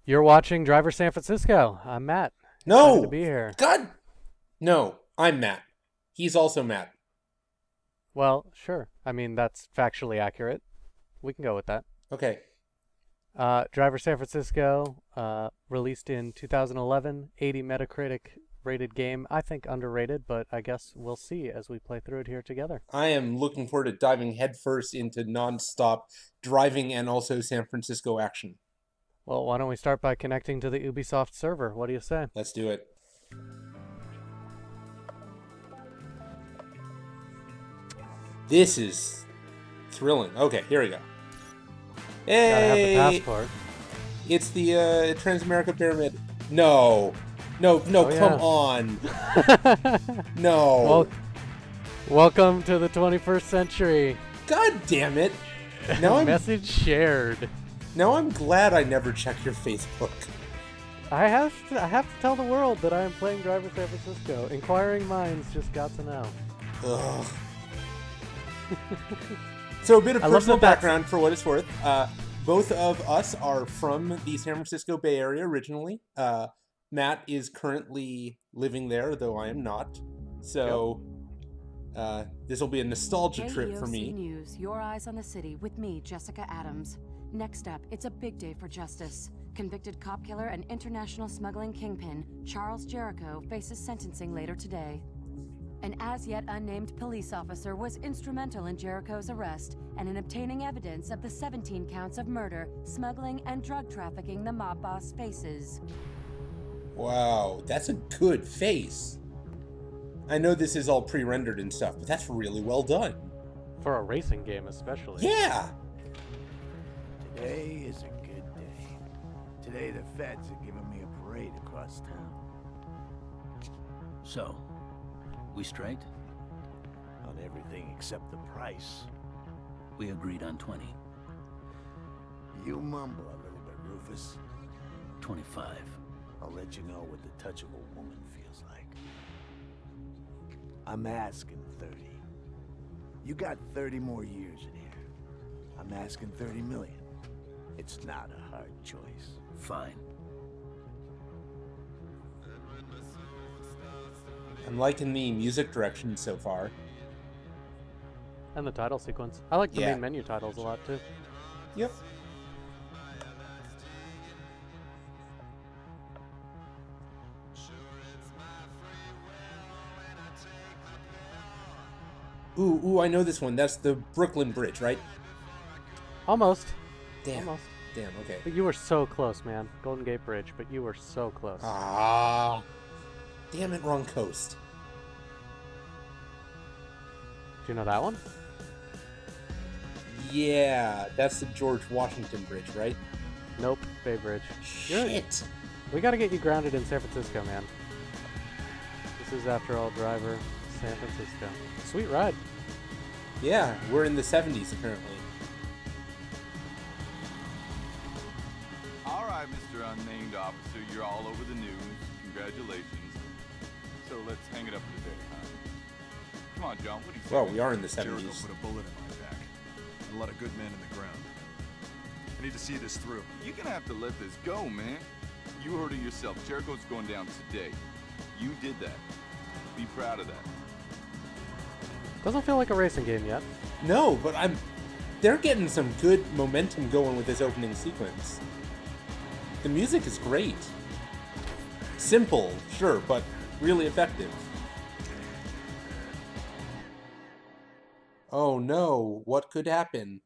You're watching Driver San Francisco. I'm Matt. Excited to No! be here. God! No, I'm Matt. He's also Matt. Well, sure. I mean, that's factually accurate. We can go with that. Okay. Driver San Francisco, released in 2011, 80 Metacritic rated game. I think underrated, but I guess we'll see as we play through it here together. I am looking forward to diving headfirst into non-stop driving and also San Francisco action. Well, why don't we start by connecting to the Ubisoft server? What do you say? Let's do it. This is thrilling. Okay, here we go. Hey! Gotta have the passport. It's the Transamerica Pyramid. No, Oh, come yeah. on. No. Well, welcome to the 21st century. God damn it. Now I'm, Message shared. now I'm glad I never checked your Facebook. I have to tell the world that I am playing Driver San Francisco. Inquiring minds just got to know. Ugh. So a bit of I love personal that that's- background for what it's worth. Both of us are from the San Francisco Bay Area originally. Matt is currently living there, though I am not. So this will be a nostalgia trip for me. News, your eyes on the city with me, Jessica Adams. Next up, it's a big day for justice. Convicted cop killer and international smuggling kingpin, Charles Jericho, faces sentencing later today. An as-yet unnamed police officer was instrumental in Jericho's arrest and in obtaining evidence of the 17 counts of murder, smuggling, and drug trafficking the mob boss faces. Wow, that's a good face. I know this is all pre-rendered and stuff, but that's really well done. For a racing game, especially. Yeah! Today is a good day. Today the feds are giving me a parade across town. So, we straight? On everything except the price. We agreed on 20. You mumble a little bit, Rufus. 25. I'll let you know what the touch of a woman feels like. I'm asking 30. You got 30 more years in here. I'm asking 30 million. It's not a hard choice. Fine. I'm liking the music direction so far. And the title sequence. I like the Yeah. main menu titles a lot, too. Yep. Ooh, I know this one. That's the Brooklyn Bridge, right? Almost. Damn. Almost. Damn, okay. But you were so close, man. Golden Gate Bridge, but you were so close. Ah. Damn it, wrong coast. Do you know that one? Yeah, that's the George Washington Bridge, right? Nope. Bay Bridge. You're- Shit. We gotta get you grounded in San Francisco, man. This is, after all, Driver San Francisco. Sweet ride. Yeah, we're in the 70s, apparently. All right, Mr. Unnamed Officer, you're all over the news. Congratulations. So let's hang it up for today, huh? Come on, John, what do you say? Well, we are in the Jericho 70s. put a bullet in my back. And a lot of good men in the ground. I need to see this through. You're gonna have to let this go, man. You heard it yourself. Jericho's going down today. You did that. Be proud of that. Doesn't feel like a racing game yet. No, but they're getting some good momentum going with this opening sequence. The music is great. Simple, sure, but really effective. Oh no, what could happen?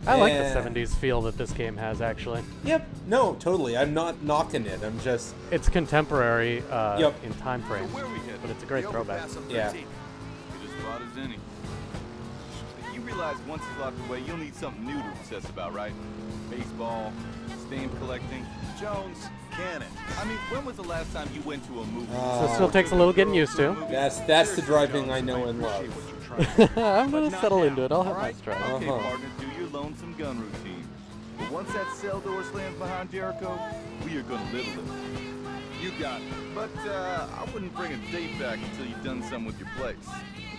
I like the Yeah. 70s feel that this game has, actually. Yep, no, totally. I'm not knocking it. I'm just, It's contemporary Yep. in time So frame, where are we headed? but it's a great The throwback. overpass on Yeah. 13th. Good as spot as any. But you realize once he's locked away, you'll need something new to obsess about, right? Baseball, stamp collecting. Jones, Cannon. I mean, when was the last time you went to a movie? So it still takes a little getting used to. that's the driving I know and love. Appreciate what you're trying to do. I'm gonna But not settle now, into it. I'll have all my right? stride. Okay, Uh-huh. partner, do your lonesome gun routine. But once that cell door slams behind Jericho, we are gonna live with it. You got it. But I wouldn't bring a date back until you've done something with your place.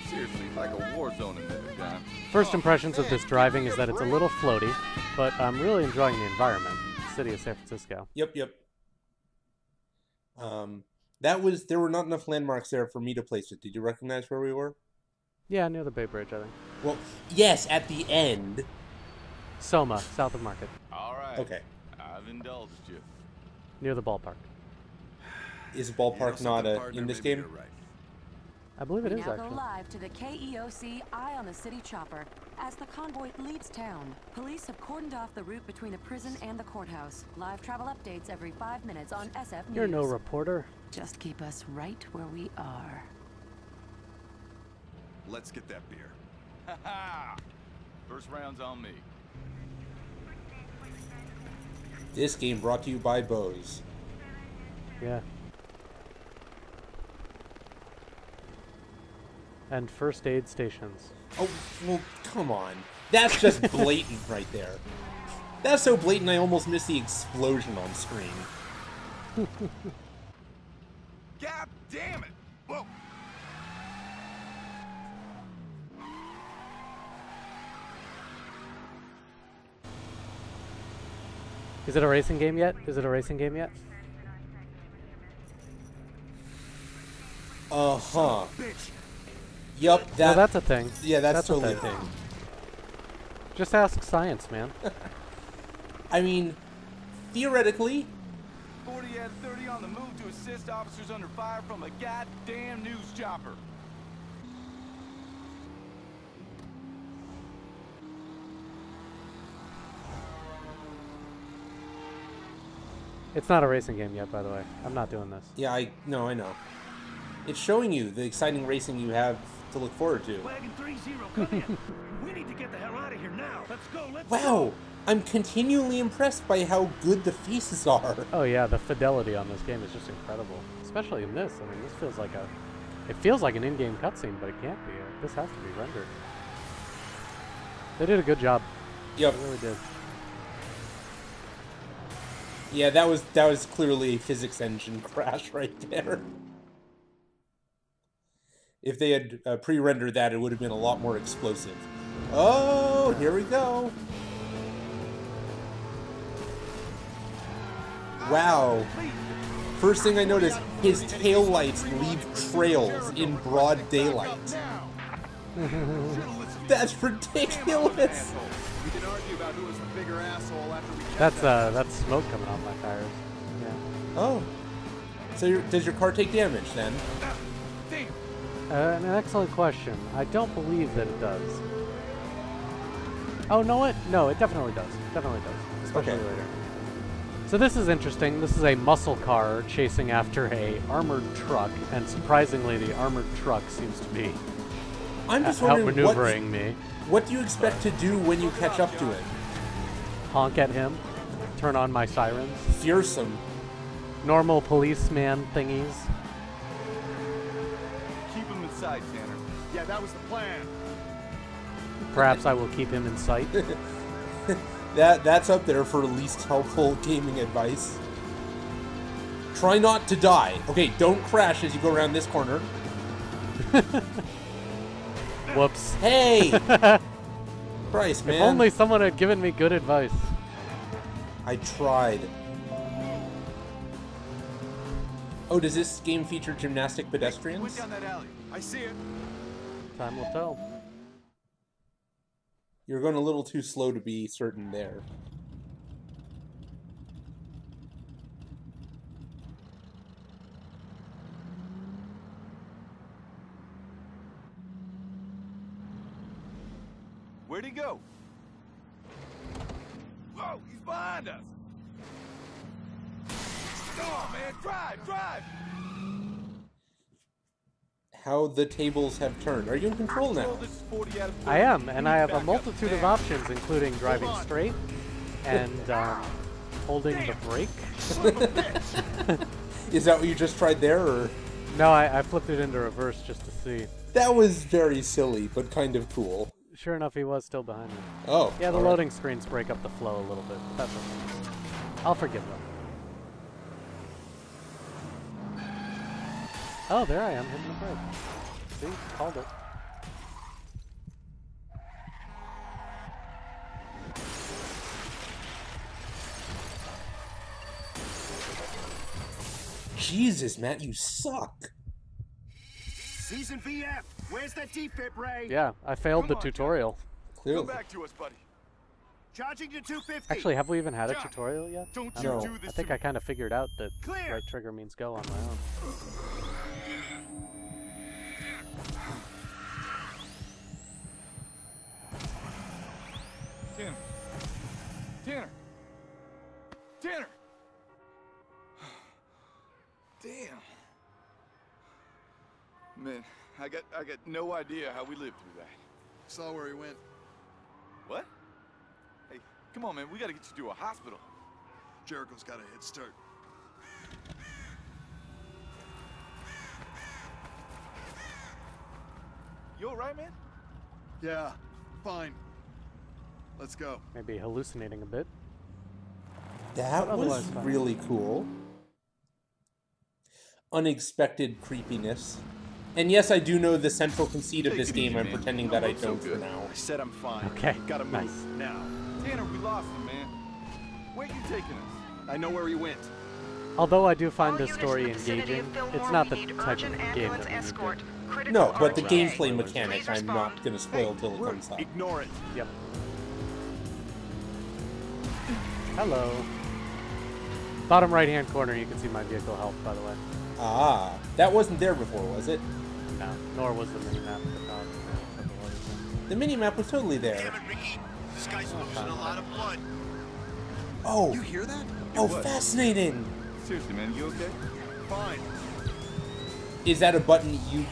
Seriously, it's like a war zone in there, John. First impressions of this driving is that it's a little floaty, but I'm really enjoying the environment. The city of San Francisco. Yep. There were not enough landmarks there for me to place it. Did you recognize where we were? Yeah, near the Bay Bridge, I think. Well, yes, at the end. Soma, south of Market. All right. Okay. I've indulged you. Near the ballpark. Is ballpark not in this game? Right. I believe it We is, now go actually. live to the KEOC Eye on the City chopper. As the convoy leaves town, police have cordoned off the route between the prison and the courthouse. Live travel updates every 5 minutes on SF News. You're no reporter. Just keep us right where we are. Let's get that beer. Ha ha! First round's on me. This game brought to you by Bose. Yeah. And first aid stations. Oh, well, come on. That's just blatant right there. That's so blatant I almost missed the explosion on screen. God damn it! Whoa! Is it a racing game yet? Is it a racing game yet? Uh-huh. Bitch! Yup, No, that... that's a thing. Yeah, that's a totally a thing. Just ask science, man. I mean, theoretically, 40 at 30 on the move to assist officers under fire from a goddamn news chopper. It's not a racing game yet, by the way. I'm not doing this. yeah, I know. It's showing you the exciting racing you have to look forward to. Wagon 30, come in. We need to get the hell out of here now. Let's go, let's go. Wow, I'm continually impressed by how good the faces are. Oh yeah, the fidelity on this game is just incredible. Especially in this. I mean, this feels like it feels like an in-game cutscene, but it can't be. This has to be rendered. They did a good job. Yep. They really did. Yeah, that was clearly a physics engine crash right there. If they had pre-rendered that, it would have been a lot more explosive. Oh, here we go. Wow. First thing I noticed, his taillights leave trails in broad daylight. That's ridiculous. We can argue about who was the bigger asshole after we That's smoke coming off my tires. Yeah. Oh. So does your car take damage then? An excellent question. I don't believe that it does. Oh, no, no, it definitely does. Definitely does. Especially Okay. later. So this is interesting. This is a muscle car chasing after a armored truck, and surprisingly, the armored truck seems to be I'm just wondering outmaneuvering me. what do you expect to do when you catch up to it? Honk at him. Turn on my sirens. Fearsome. Normal policeman thingies. Keep him in sight, Tanner. Yeah, that was the plan. Perhaps I will keep him in sight. That's up there for least helpful gaming advice. Try not to die. Okay, don't crash as you go around this corner. Whoops. Hey! Christ, man. If only someone had given me good advice. I tried. Oh, does this game feature gymnastic Went pedestrians? down that alley. I see it. Time will tell. You're going a little too slow to be certain there. Where'd he go? Whoa, he's behind us. Come on, man, drive! How the tables have turned. Are you in control now? Well, this is 40 out of 30. I am, and I have a Back up multitude of now. options, including driving straight and holding the brake. Is that what you just tried there, or? No, I flipped it into reverse just to see. That was very silly, but kind of cool. Sure enough, he was still behind me. Oh. Yeah, the all right. loading screens break up the flow a little bit, but that's okay. I'll forgive them. Oh, there I am, hitting the brake. See? Called it. Jesus, Matt, you suck. Season VF, where's that defib, Ray? Yeah, I failed the tutorial. Clearly. Come back to us, buddy. Charging to 250. Actually, have we even had a tutorial yet? Don't I you don't do know. this I think to I kind of figured out that Clear. right trigger means go on my own. Tanner. Tanner. Tanner. Damn. Man, I got no idea how we lived through that. Saw where he went. What? Hey, come on, man. We gotta get you to a hospital. Jericho's got a head start. You all right, man? Yeah, fine. Let's go. Maybe hallucinating a bit. That But was otherwise fine. really cool. Unexpected creepiness. And yes, I do know the central conceit of Take this it game. easy, I'm man. pretending You that I look so don't for good. now. I said I'm fine. Okay, Gotta move nice. now. Tanner, we lost him, man. Where you taking us? I know where he went. Although I do find All this units story in the vicinity engaging, of Fillmore, it's not we the need type urgent of game ambulance that we need escort. to... Critical No, but the RTA. gameplay mechanic Please I'm not respond. going to spoil till it We're- comes up. Ignore it. Yep. Hello. Bottom right-hand corner, you can see my vehicle health, by the way. Ah, that wasn't there before, was it? No, nor was the mini-map at the top. The mini-map was totally there. Damn it, Ricky. This guy's losing a lot of blood. Oh, You hear that? oh, What? fascinating. Seriously, man, you okay? Fine. Is that a button you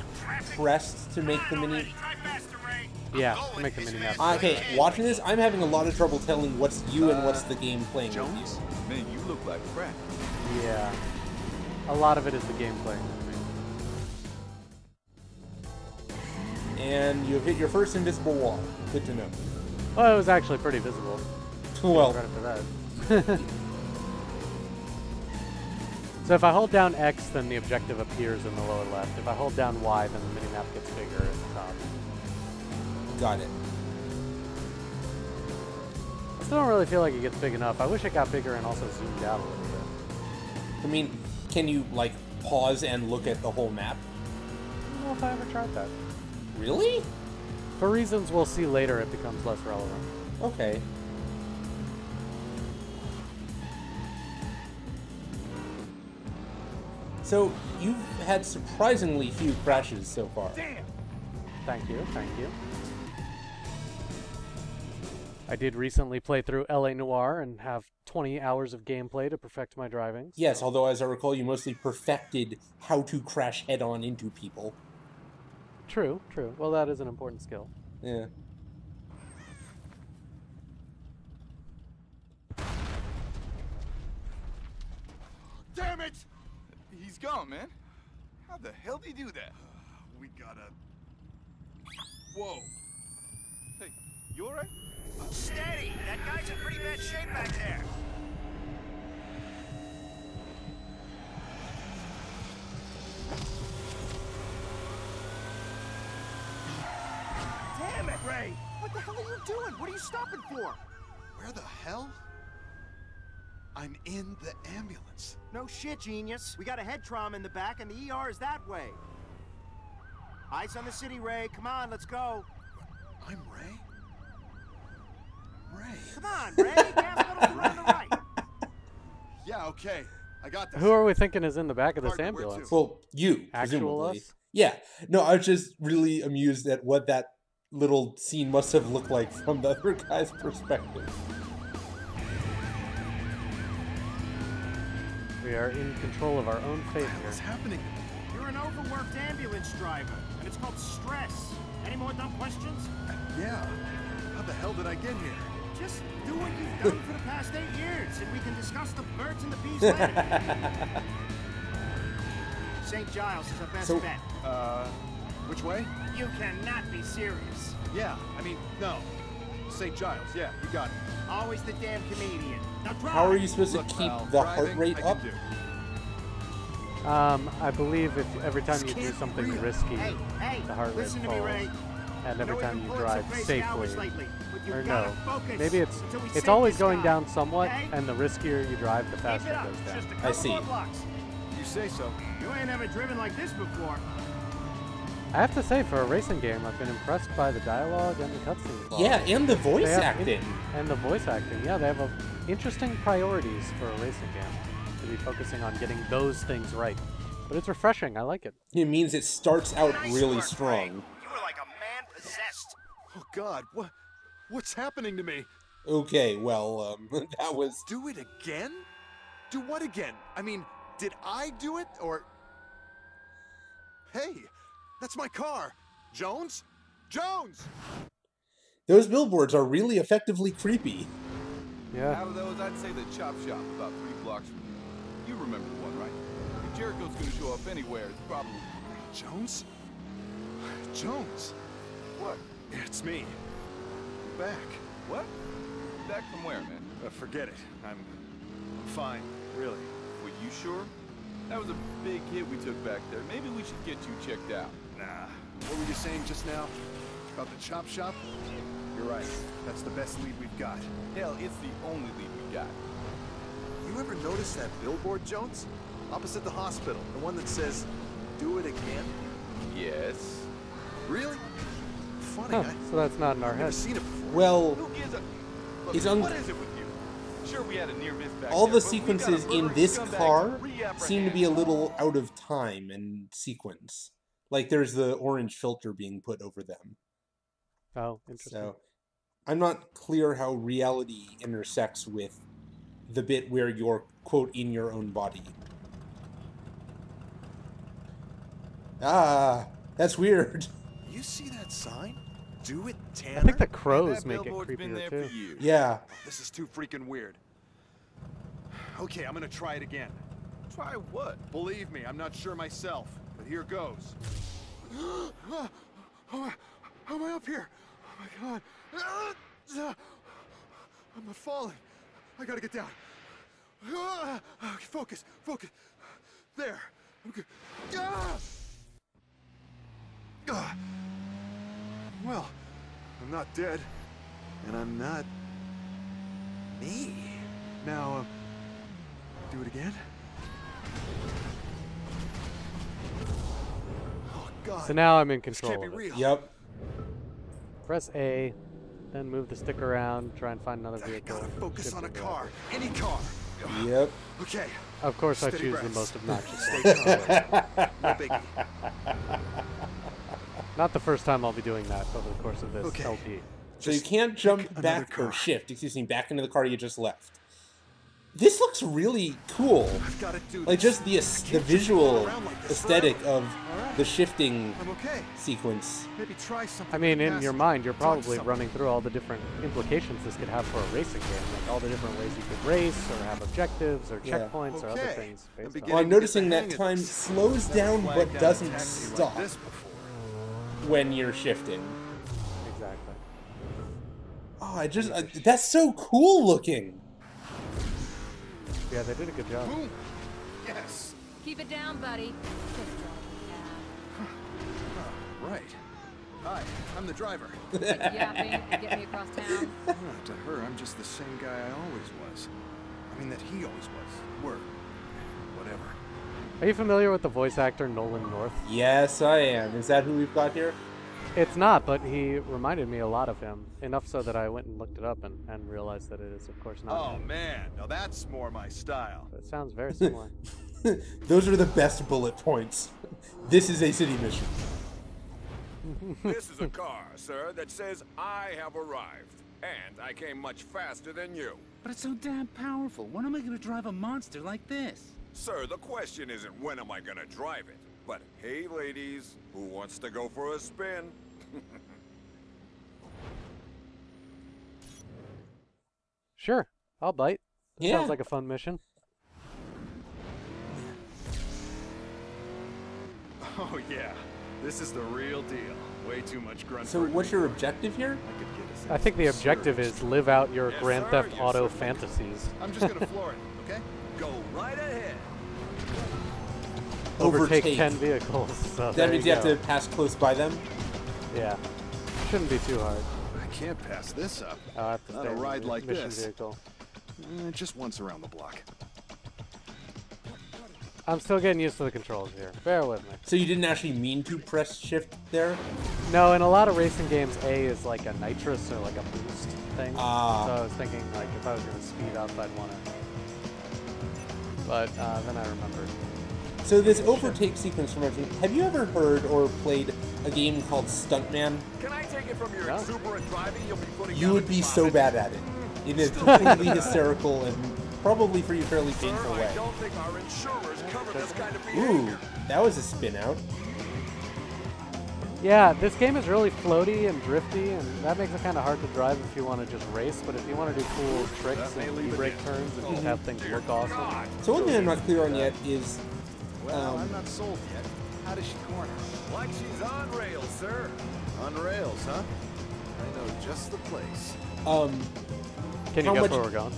pressed to make the mini? Try faster, Ray. Yeah, to make the mini-map. Okay, watching this, I'm having a lot of trouble telling what's you and what's the game playing with Jones? Man, you look like crap. Yeah. A lot of it is the gameplay. you. And you have hit your first invisible wall. Good to know. Well, it was actually pretty visible. Well, Credit for that. So if I hold down X, then the objective appears in the lower left. If I hold down Y, then the minimap gets bigger at the top. got it. I still don't really feel like it gets big enough. I wish it got bigger and also zoomed out a little bit. I mean, can you, like, pause and look at the whole map? I don't know if I ever tried that. Really? For reasons we'll see later, it becomes less relevant. Okay. So, you've had surprisingly few crashes so far. Damn. Thank you, thank you. I did recently play through LA Noire and have 20 hours of gameplay to perfect my driving. Yes, although as I recall, you mostly perfected how to crash head-on into people. True, true. Well, that is an important skill. Yeah. Damn it! He's gone, man. How the hell did he do that? We gotta... Whoa. Hey, you alright? Steady! That guy's in pretty bad shape back there. Damn it, Ray! What the hell are you doing? What are you stopping for? Where the hell? I'm in the ambulance. No shit, genius. We got a head trauma in the back, and the ER is that way. Eyes on the city, Ray. Come on, let's go. I'm Ray? Ray? Come on, Ray. Gas pedal on the right. Yeah, okay. I got this. Who are we thinking is in the back of this Partner, where ambulance? to? Well, you, Actual presumably. us? Yeah. No, I was just really amused at what that little scene must have looked like from the other guy's perspective. We are in control of our own fate What's here. happening? You're an overworked ambulance driver, and it's called stress. Any more dumb questions? Yeah. How the hell did I get here? Just do what you've done for the past 8 years, and we can discuss the birds and the bees later. St. Giles is our best So- bet. Which way? You cannot be serious. Yeah, I mean, no. St. Giles, yeah, you got it. Always the damn comedian. Now drive. How are you supposed Look, to keep pal, the heart driving, rate I can up? do. I believe if every time you do Can't something breathe. risky, Hey, the heart rate listen to me, falls. Ray. And I know every we've time been you pulling drive some crazy safely, hours lately, but you or gotta no, focus maybe until we it's save always this going guy, down somewhat, okay? and the riskier you drive, the Keep faster it it up. goes down. Just a I couple see. more blocks. you say so. You ain't ever driven like this before. I have to say, for a racing game, I've been impressed by the dialogue and the cutscenes. Yeah, and the voice They have acting. and the voice acting. Yeah, they have interesting priorities for a racing game to be focusing on getting those things right. But it's refreshing. I like it. It means it starts out really work, strong. Ray. You were like a man possessed. Oh God, what's happening to me? Okay, well, that was... Do it again? Do what again? I mean, did I do it, or... Hey, that's my car. Jones? Jones! Those billboards are really effectively creepy. Yeah. Out of those, I'd say the chop shop about 3 blocks from you. You remember the one, right? If Jericho's gonna show up anywhere, it's probably... Jones? Jones? What? It's me. Back. What? Back from where, man? Forget it. I'm fine, really. Were you sure? That was a big hit we took back there. Maybe we should get you checked out. Nah. What were you saying just now? About the chop shop? You're right. That's the best lead we've got. Hell, it's the only lead we got. You ever notice that billboard, Jones? Opposite the hospital. The one that says, "Do it again"? Yes. Really? Funny, Huh, so that's not in our I've never head. seen it before. Well, Who gives a... Look, He's what is it with you? Sure, we had a near miss back all there, the but we got a sequences in murdering this scumbag car to reapprehend. seem to be a little out of time and sequence. Like there's the orange filter being put over them. Oh, interesting. So I'm not clear how reality intersects with the bit where you're, quote, in your own body. Ah, that's weird. You see that sign? Do it, Tanner? I think the And crows that make it billboard's been creepier there too. for years. Yeah. This is too freaking weird. Okay, I'm gonna try it again. Try what? Believe me, I'm not sure myself, but here goes. How am I up here? Oh my God. I'm not falling. I gotta get down. Okay, focus. There. Okay. Well, I'm not dead, and I'm not me. Now, do it again. Oh God. So now I'm in This control can't of be it. real. Yep. Press A, then move the stick around, try and find another I vehicle. gotta focus shift on a it car. around. Any car. Yep. Okay. Of course, I Steady choose the breaths. most obnoxious Stay one. calm. No biggie. Not the first time I'll be doing that over the course of this Okay. LP. So you Just can't pick jump another back car. or shift, excuse me, back into the car you just left. This looks really cool. I've got to do Like this. just the Can't just visual roll around like this aesthetic forever. of All right. the shifting I'm okay. sequence. Maybe try something. I mean, in fast. your mind, you're Talk to probably someone. running through all the different implications this could have for a racing game, like all the different ways you could race, or have objectives, or Yeah. checkpoints, or other Okay. things I'm based beginning Well, on. I'm to get noticing the that hang of time this. slows Never down flagged but down a doesn't taxi like stop this before. when you're shifting. Exactly. Oh, that's so cool looking. Yeah, they did a good job. Boom. Yes. Keep it down, buddy. Right. Hi, I'm the driver. Yapping and get me across town. To her, I'm just the same guy I always was. I mean, that he always was. Were. Whatever. Are you familiar with the voice actor Nolan North? Yes, I am. Is that who we've got here? It's not, but he reminded me a lot of him. Enough so that I went and looked it up and realized that it is, of course, not Oh him. man, now that's more my style. But it sounds very similar. Those are the best bullet points. This is a city mission. This is a car, sir, that says I have arrived. And I came much faster than you. But it's so damn powerful. When am I gonna drive a monster like this? Sir, the question isn't when am I gonna drive it, but hey ladies, who wants to go for a spin? Sure, I'll bite. That Yeah. Sounds like a fun mission. Oh yeah, this is the real deal. Way too much grunt. So for a what's green your card. objective here? I could get us I into think the some objective serious is live out your Yes, Grand sir. Theft Yes, Auto sir. fantasies. I'm just gonna floor it, okay? Go right ahead. Overtake 10 vehicles. So That there means you have to go. pass close by them? Yeah. Shouldn't be too hard. I can't pass this up. I'll have to Not stay a in the ride like mission this. vehicle. Just once around the block. I'm still getting used to the controls here. Bear with me. So you didn't actually mean to press shift there? No, in a lot of racing games, A is like a nitrous or like a boost thing. Ah. So I was thinking like if I was going to speed up, I'd want to. But then I remembered. So this overtake sequence from everything, have you ever heard or played a game called Stuntman? Can I take it from your No. exuberant driving you'll be putting You down would in be the so closet? bad at it. It is completely hysterical and probably for you fairly Sir, painful I way. don't think our insurers cover this kind of Ooh, behavior. that was a spin out. Yeah, this game is really floaty and drifty, and that makes it kind of hard to drive if you want to just race. But if you want to do cool tricks and e-brake turns and just have things look awesome. So one thing I'm not clear on yet is, Well, I'm not sold yet. How does she corner? Like she's on rails, sir. On rails, huh? I know just the place. Can you How guess much- where we're going?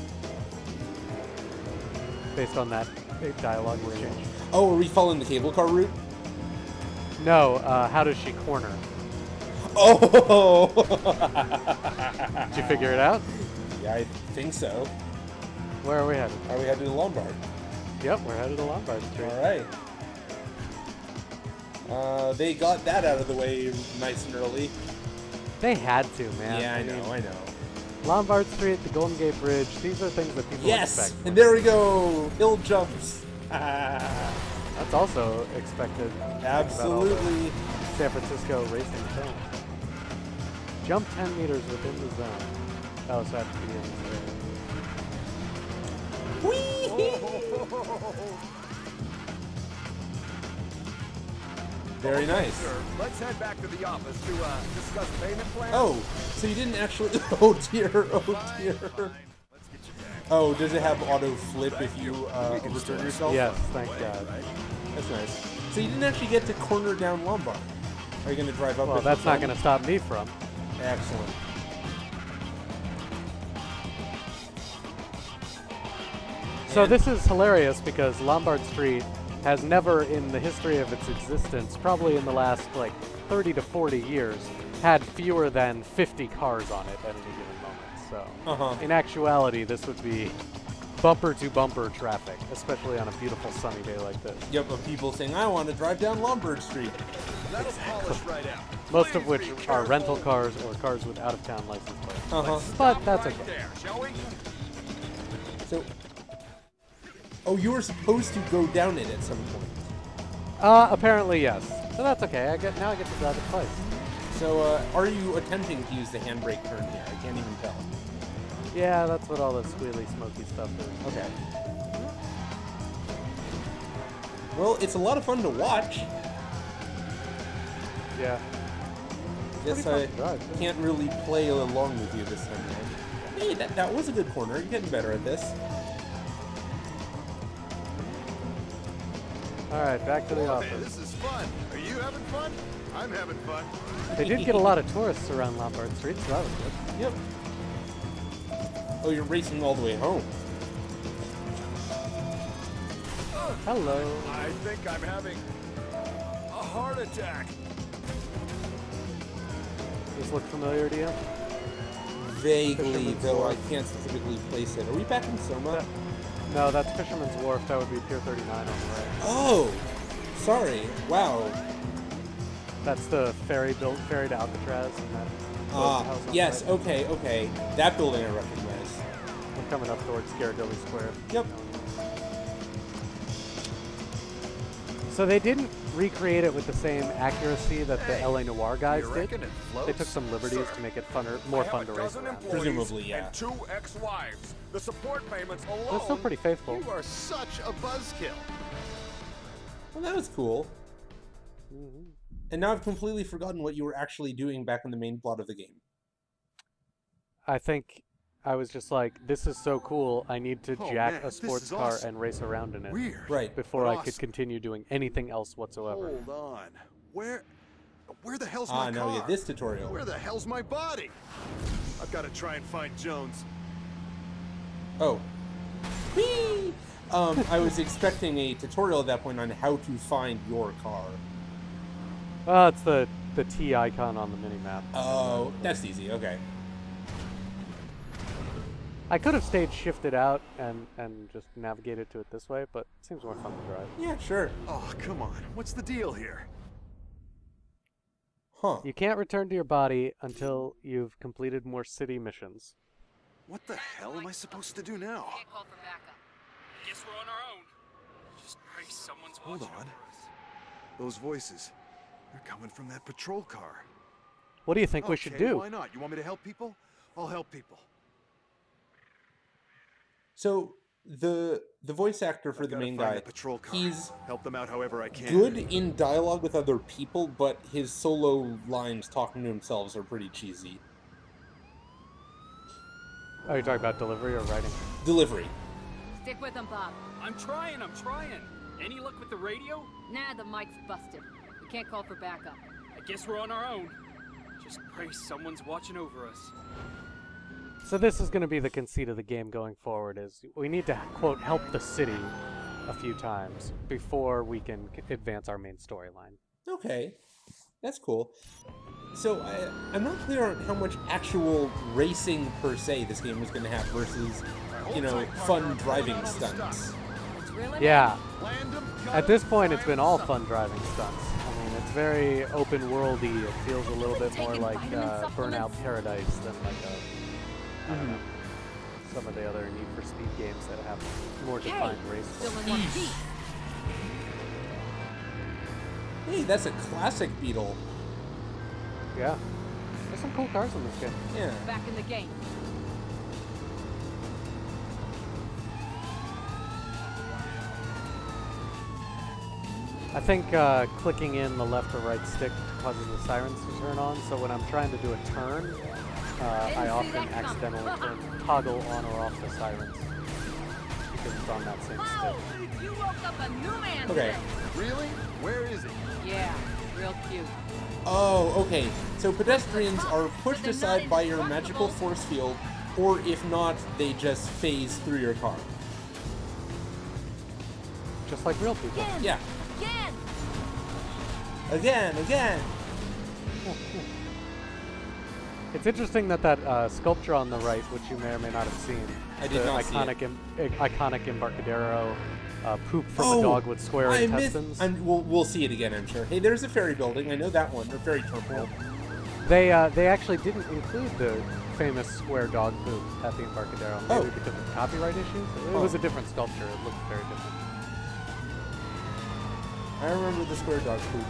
Based on that big dialogue exchange. oh, are we following the cable car route? No, how does she corner? Oh! Did you figure it out? Yeah, I think so. Where are we headed? Are we headed to Lombard? Yep, we're headed to Lombard Street. All right. They got that out of the way nice and early. They had to, man. Yeah, I mean, know, I know. Lombard Street, the Golden Gate Bridge, these are things that people Yes! expect. And there we go! Hill jumps! That's also expected. Absolutely. San Francisco racing films. Jump 10 meters within the zone. Oh, so I have to be in the Very nice. Sir, let's head back to the office to discuss payment plans. Oh, so you didn't actually... Oh dear, oh dear. Oh, does it have auto flip if you return yourself? Yes, thank God. That's nice. So you didn't actually get to corner down Lombard. Are you going to drive up? Well, that's not going to stop me from. Excellent. So this is hilarious because Lombard Street has never in the history of its existence, probably in the last like 30 to 40 years, had fewer than 50 cars on it at any given moment. So in actuality, this would be bumper to bumper traffic, especially on a beautiful sunny day like this. Yep, of people saying, I want to drive down Lombard Street. That'll polish right out. Most of which are rental cars or cars with out-of-town license plates. Uh-huh. But that's okay. There, shall we? So... Oh, you were supposed to go down it at some point. Apparently yes. So that's okay. Now I get to drive it twice. So, are you attempting to use the handbrake turn here? I can't even tell. Yeah, that's what all the squealy, smoky stuff is. Okay. Well, it's a lot of fun to watch. Yeah. Guess pretty I fun to drive, can't really play along with you this time around. Hey, that was a good corner. You're getting better at this. Alright, back to the Man, office. this is fun. Are you having fun? I'm having fun. They did get a lot of tourists around Lombard Street, so that was good. Yep. Oh, you're racing all the way home. Hello. I think I'm having a heart attack. Does this look familiar to you? Vaguely, Fisherman's though I Wharf. can't specifically place it. Are we back in Soma? No, that's Fisherman's Wharf. That would be Pier 39 on the right. Oh! Sorry. Wow. That's the ferry to Alcatraz and that house on the Yes, right. okay. That building I recognize. We're coming up towards Garibaldi Square. Yep. So they didn't recreate it with the same accuracy that the LA Noire guys You did. reckon it floats? They took some liberties Sir, to make it more I have fun to a race dozen around. employees Presumably, yeah. and 2 ex-wives. The support payments alone. They're still pretty faithful. You are such a buzzkill. Well, that was cool. Mm-hmm. And now I've completely forgotten what you were actually doing back in the main plot of the game. I think I was just like, this is so cool, I need to Oh, jack man, a this sports is car awesome. and race around in it Weird. Right. before but I could awesome. continue doing anything else whatsoever. Hold on. Where the hell's my No, car? yeah, this tutorial. Where the hell's my body? I've got to try and find Jones. Oh. Whee! I was expecting a tutorial at that point on how to find your car. Well, it's the T icon on the minimap. Oh, that's easy, okay. I could have stayed shifted out and just navigated to it this way, but it seems more fun to drive. Yeah, sure. Oh, come on. What's the deal here? Huh. You can't return to your body until you've completed more city missions. What the hell am I supposed to do now? Can't call for backup. Guess we're on our own. Just pray someone's Hold watching on. over us. Those voices. They're coming from that patrol car. What do you think we should do? Why not? You want me to help people? I'll help people. So the voice actor for I've the gotta main find guy, the patrol car. he's help them out however I can. good in dialogue with other people, but his solo lines talking to himself are pretty cheesy. Are you talking about delivery or writing? Delivery. Stick with them, Bob. I'm trying. Any luck with the radio? Nah, the mic's busted. We can't call for backup. I guess we're on our own. Just pray someone's watching over us. So this is going to be the conceit of the game going forward, is we need to, quote, help the city a few times before we can advance our main storyline. Okay, that's cool. So I'm not clear on how much actual racing per se this game was going to have versus, you know, fun driving stunts. Yeah. At this point, it's been all fun driving stunts. I mean, it's very open worldy. It feels a little bit more like Burnout Paradise than like I don't know, some of the other Need for Speed games that have more defined race. Hey, that's a classic Beetle. Yeah. There's some cool cars in this game. Yeah. Back in the game. I think clicking in the left or right stick causes the sirens to turn on, so when I'm trying to do a turn, I often accidentally toggle on or off the sirens because it's on that same stick. You woke up a new man Okay. Really? Where is it? Yeah, real cute. Oh, okay. So pedestrians are pushed aside by your magical force field, or if not, they just phase through your car. Just like real people. Yeah. Again! Again! It's interesting that that sculpture on the right, which you may or may not have seen, I did the not see it. iconic Embarcadero poop from a dog with square intestines. We'll see it again, I'm sure. Hey, there's a ferry building. I know that one. The ferry terminal. They actually didn't include the famous square dog poop at the Embarcadero, maybe because of copyright issues. It was a different sculpture. It looked very different. I remember the square dog poop.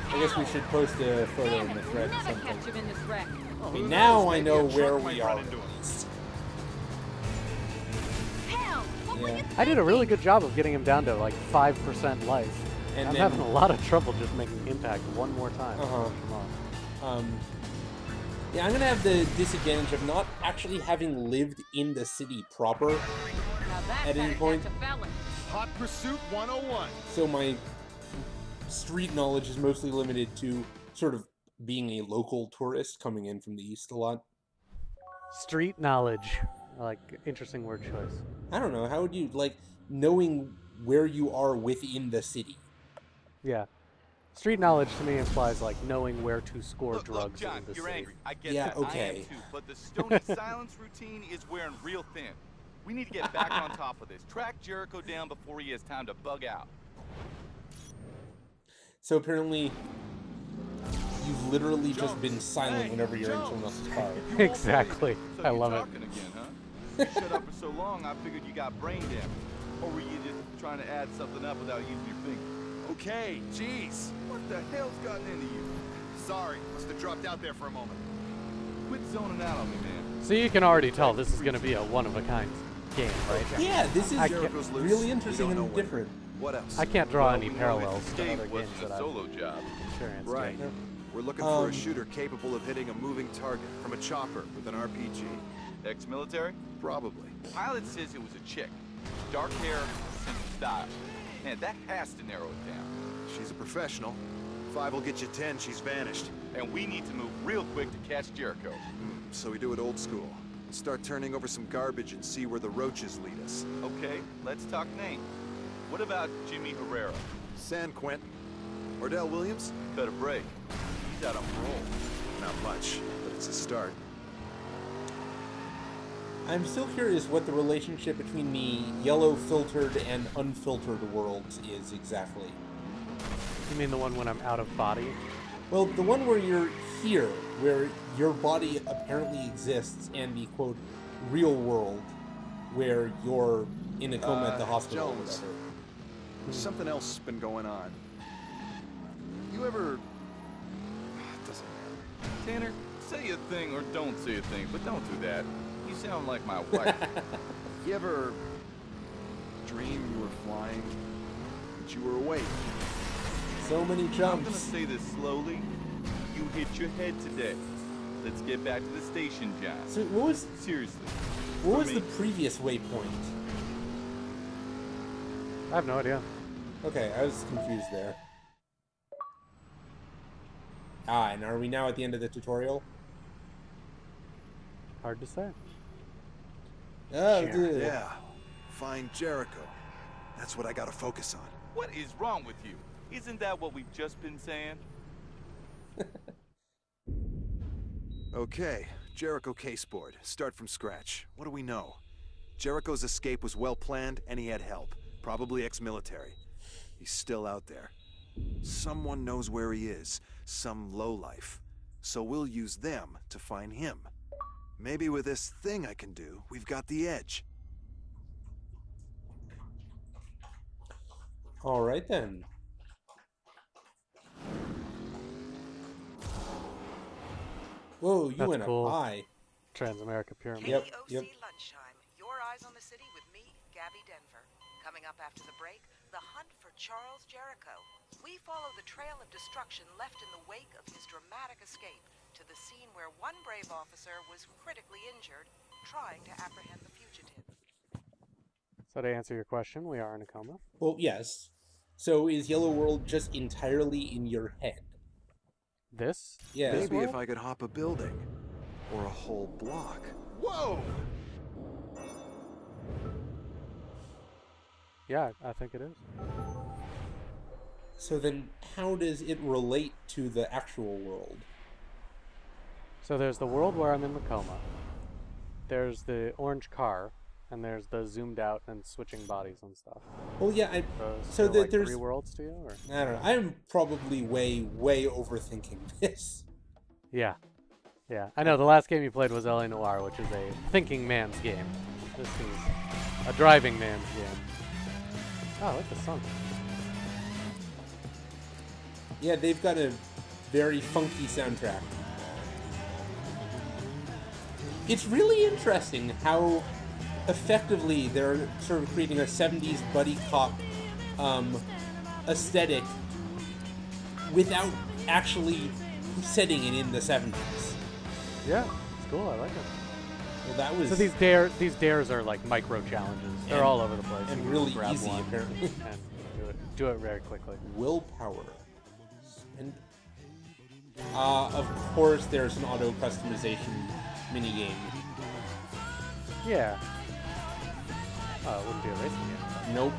I guess we should post a photo in the thread or something. Catch him in this wreck. Okay, now I know where we are. Yeah. I did a really good job of getting him down to like 5% life. And I'm then, having a lot of trouble just making impact one more time. Yeah, I'm gonna have the disadvantage of not actually having lived in the city proper at any point. Hot Pursuit 101. So my street knowledge is mostly limited to sort of being a local tourist coming in from the east a lot. Street knowledge. Like, interesting word choice. I don't know, how would you, like, knowing where you are within the city? Yeah. Street knowledge to me implies, like, knowing where to score drugs John, in the you're city. angry. I get Yeah, that. okay. I am too, but the Stony Silence routine is wearing real thin. We need to get back on top of this. Track Jericho down before he has time to bug out. So apparently, you've literally just been silent whenever you're in someone else's car. Exactly. So I you're love it. talking again, huh? You shut up for so long, I figured you got brain damage. Or were you just trying to add something up without using your finger? Okay, jeez. What the hell's gotten into you? Sorry, must have dropped out there for a moment. Quit zoning out on me, man. So you can already tell this is going to be a one-of-a-kind game, right? Yeah, this is Jericho's loose. really You interesting don't know and when. different. What else? I can't draw Well, any we know parallels his to escape other games wasn't that a I've solo job. experienced. Right. yet. We're looking for a shooter capable of hitting a moving target from a chopper with an RPG. Ex-military? Probably. Pilot says it was a chick. Dark hair, sense of style. Man, that has to narrow it down. She's a professional. 5 will get you 10, she's vanished. And we need to move real quick to catch Jericho. So we do it old school. Start turning over some garbage and see where the roaches lead us. Okay, let's talk names. What about Jimmy Herrera? San Quentin. Ordell Williams? Cut a break. He's out on parole. Not much, but it's a start. I'm still curious what the relationship between the yellow filtered and unfiltered worlds is exactly. You mean the one when I'm out of body? Well, the one where you're here, where your body apparently exists, and the, quote, real world, where you're in a coma at the hospital Jones. or whatever. There's something else been going on. You ever... Doesn't matter. Tanner, say a thing or don't say a thing, but don't do that. You sound like my wife. You ever dream you were flying, but you were awake? So many I'm gonna jumps. say this slowly. You hit your head today. Let's get back to the station, John. So what was Seriously. what for was me. the previous waypoint? I have no idea. Okay, I was confused there. Ah, and are we now at the end of the tutorial? Hard to say. Oh, dude. Yeah. Find Jericho. That's what I gotta focus on. What is wrong with you? Isn't that what we've just been saying? Okay, Jericho caseboard. Start from scratch. What do we know? Jericho's escape was well planned, and he had help. Probably ex-military. He's still out there. Someone knows where he is. Some lowlife. So we'll use them to find him. Maybe with this thing I can do, we've got the edge. All right then. Whoa, you That's went cool. up high. Transamerica Pyramid. Yep, KOC yep. Lunchtime. Your eyes on the city with me, Gabby Denver. Coming up after the break, the hunt for Charles Jericho. We follow the trail of destruction left in the wake of his dramatic escape to the scene where one brave officer was critically injured, trying to apprehend the fugitive. So to answer your question, we are in a coma. Well, yes. So is Yellow World just entirely in your head? This? Yeah. This Maybe if world? I could hop a building. Or a whole block. Whoa! Yeah, I think it is. So then how does it relate to the actual world? So there's the world where I'm in the coma. There's the orange car, and there's the zoomed out and switching bodies and stuff. Well, yeah, So that like there's 3 worlds to you, or? I don't know. I'm probably way overthinking this. Yeah. Yeah. I know the last game you played was LA Noire, which is a thinking man's game. This is a driving man's game. Oh, I like the song. Yeah, they've got a very funky soundtrack. It's really interesting how effectively they're sort of creating a 70s buddy cop aesthetic without actually setting it in the 70s. Yeah, it's cool. I like it. Well, that was... So these dares are like micro challenges. They're all over the place. And You can really just grab easy, one apparently. and do it very quickly. Willpower. And of course there's an auto customization minigame. Yeah. Oh, it wouldn't be a racing game. Nope.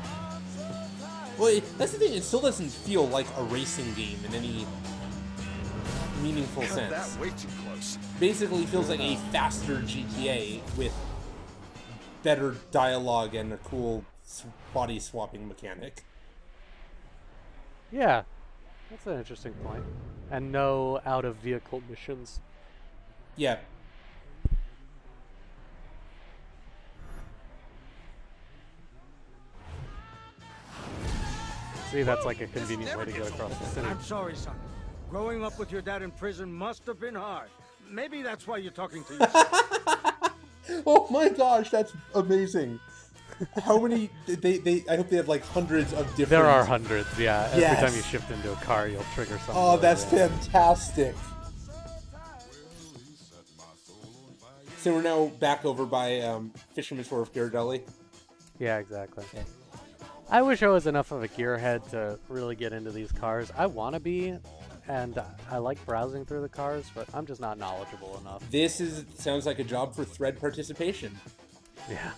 Well, that's the thing, it still doesn't feel like a racing game in any meaningful Cut sense. that way too close. Basically feels like a faster GTA with better dialogue and a cool body swapping mechanic. Yeah, that's an interesting point. And no out-of-vehicle missions. Yeah. See, that's like a convenient way to get across the city. I'm sorry, son. Growing up with your dad in prison must have been hard. Maybe that's why you're talking to yourself. Oh my gosh, that's amazing. How many I hope they have like hundreds of different... There are hundreds, yeah. Yes. Every time you shift into a car, you'll trigger something. Oh, like that's that. fantastic. So we're now back over by Fisherman's Wharf Ghirardelli. Yeah, exactly. I wish I was enough of a gearhead to really get into these cars. I want to be, and I like browsing through the cars, but I'm just not knowledgeable enough. This sounds like a job for thread participation. Yeah.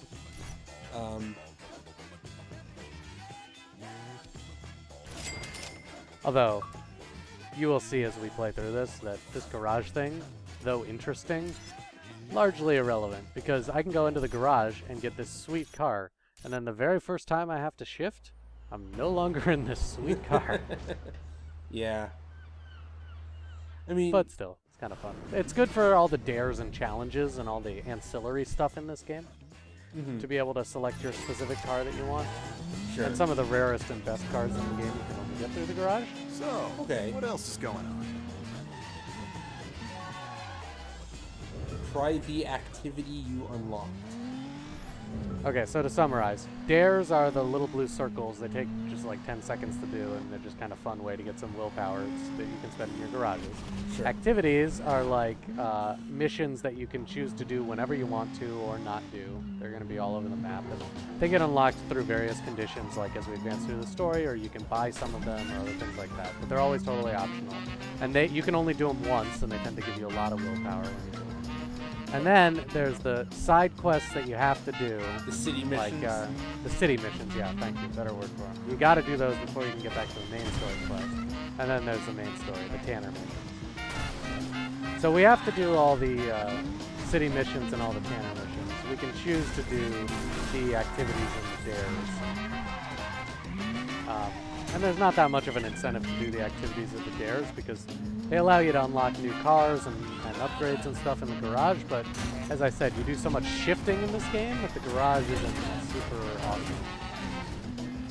Although, you will see as we play through this that this garage thing, though interesting, largely irrelevant because I can go into the garage and get this sweet car, and then the very first time I have to shift, I'm no longer in this sweet car. Yeah. I mean, but still, it's kind of fun. It's good for all the dares and challenges and all the ancillary stuff in this game. To be able to select your specific car that you want. Sure. And some of the rarest and best cars in the game you can only get through the garage. So, okay. What else is going on? Try the activity you unlocked. Okay, so to summarize, dares are the little blue circles. They take just like 10 seconds to do, and they're just kind of fun way to get some willpower that you can spend in your garages. Sure. Activities are like missions that you can choose to do whenever you want to or not do. They're going to be all over the map, and they get unlocked through various conditions, like as we advance through the story, or you can buy some of them, or other things like that. But they're always totally optional, and you can only do them once, and they tend to give you a lot of willpower when you do them. And then there's the side quests that you have to do. The city missions? Like, the city missions, yeah, thank you. Better word for them. You gotta do those before you can get back to the main story quest. And then there's the main story, the Tanner missions. So we have to do all the city missions and all the Tanner missions. We can choose to do the activities and the dares. And there's not that much of an incentive to do the activities of the dares because they allow you to unlock new cars and upgrades and stuff in the garage, but as I said, you do so much shifting in this game that the garage isn't super awesome.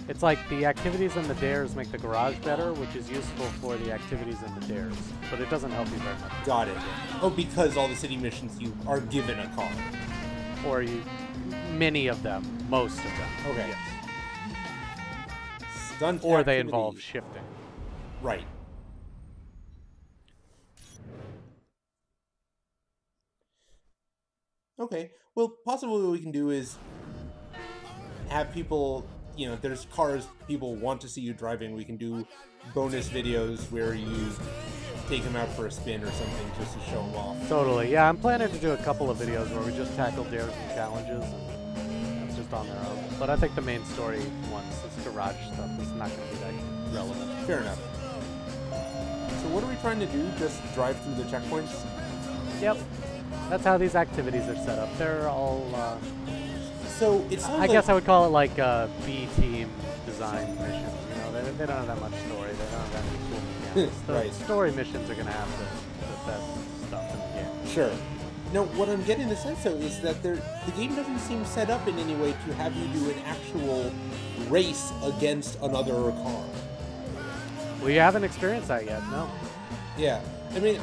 It's like the activities and the dares make the garage better, which is useful for the activities and the dares, but it doesn't help you very much. Got it. Oh, because all the city missions you are given a car. Or many of them, most of them. Okay. Yes. Stunt or they activity. involve shifting. Right. Okay. Well, possibly what we can do is have people, you know, there's cars people want to see you driving. We can do bonus videos where you take them out for a spin or something just to show them off. Totally. Yeah, I'm planning to do a couple of videos where we just tackle dares and challenges, and that's just on their own. But I think the main story ones, this garage stuff, is not going to be that relevant. Fair enough. So what are we trying to do? Just drive through the checkpoints? Yep. That's how these activities are set up. They're all, so it's I guess I would call it like B-team design missions. You know, they don't have that much story. They don't have that many cool mechanics. The right. story missions are going to have the best stuff in the game. Sure. No, what I'm getting the sense, though, is that the game doesn't seem set up in any way to have you do an actual race against another car. Well, you haven't experienced that yet, no. Yeah. I mean,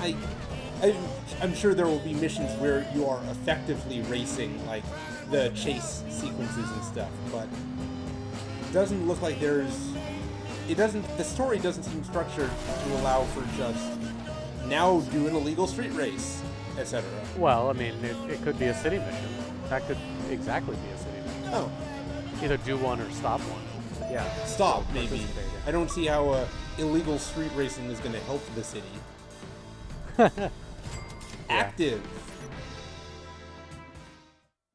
I'm sure there will be missions where you are effectively racing, like the chase sequences and stuff, but it doesn't look like the story doesn't seem structured to allow for just now do an illegal street race, etc. Well, I mean, it could be a city mission. That could exactly be a city mission. Oh. Either do one or stop one. Yeah. Stop, maybe. I don't see how illegal street racing is going to help the city. Active.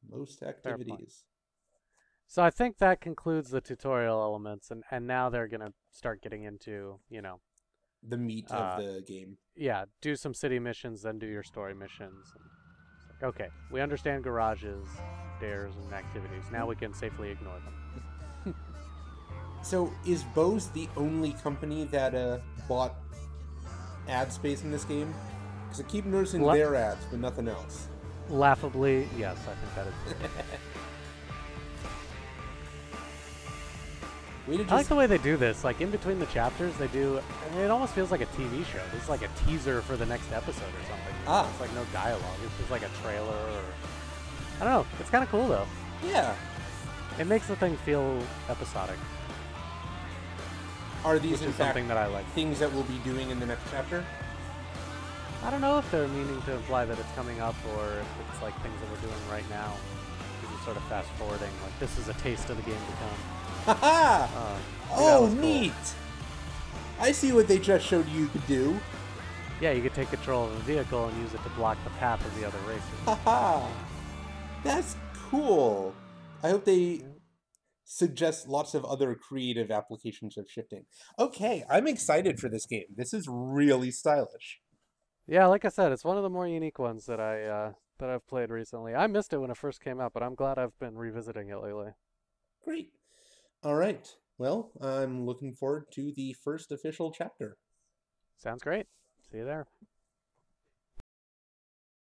Most activities. So I think that concludes the tutorial elements, and now they're going to start getting into, you know, the meat of the game. Yeah, do some city missions, then do your story missions. Okay, we understand garages, dares, and activities. Now we can safely ignore them. So, is Bose the only company that bought ad space in this game? Because I keep noticing their ads, but nothing else. Laughably, yes, I think that is. I like the way they do this. Like, in between the chapters, they do... I mean, it almost feels like a TV show. This is like a teaser for the next episode or something. It's like no dialogue. It's just like a trailer or... I don't know. It's kind of cool, though. Yeah. It makes the thing feel episodic. Are these, in fact, something that I like. Things that we'll be doing in the next chapter? I don't know if they're meaning to imply that it's coming up or if it's like things that we're doing right now. This is sort of fast-forwarding. Like, this is a taste of the game to come. Haha! Oh, neat! I see what they just showed you could do. Yeah, you could take control of a vehicle and use it to block the path of the other racers. Haha! That's cool. I hope they suggest lots of other creative applications of shifting. Okay, I'm excited for this game. This is really stylish. Yeah, like I said, it's one of the more unique ones that I that I've played recently. I missed it when it first came out, but I'm glad I've been revisiting it lately. Great. All right. Well, I'm looking forward to the first official chapter. Sounds great. See you there.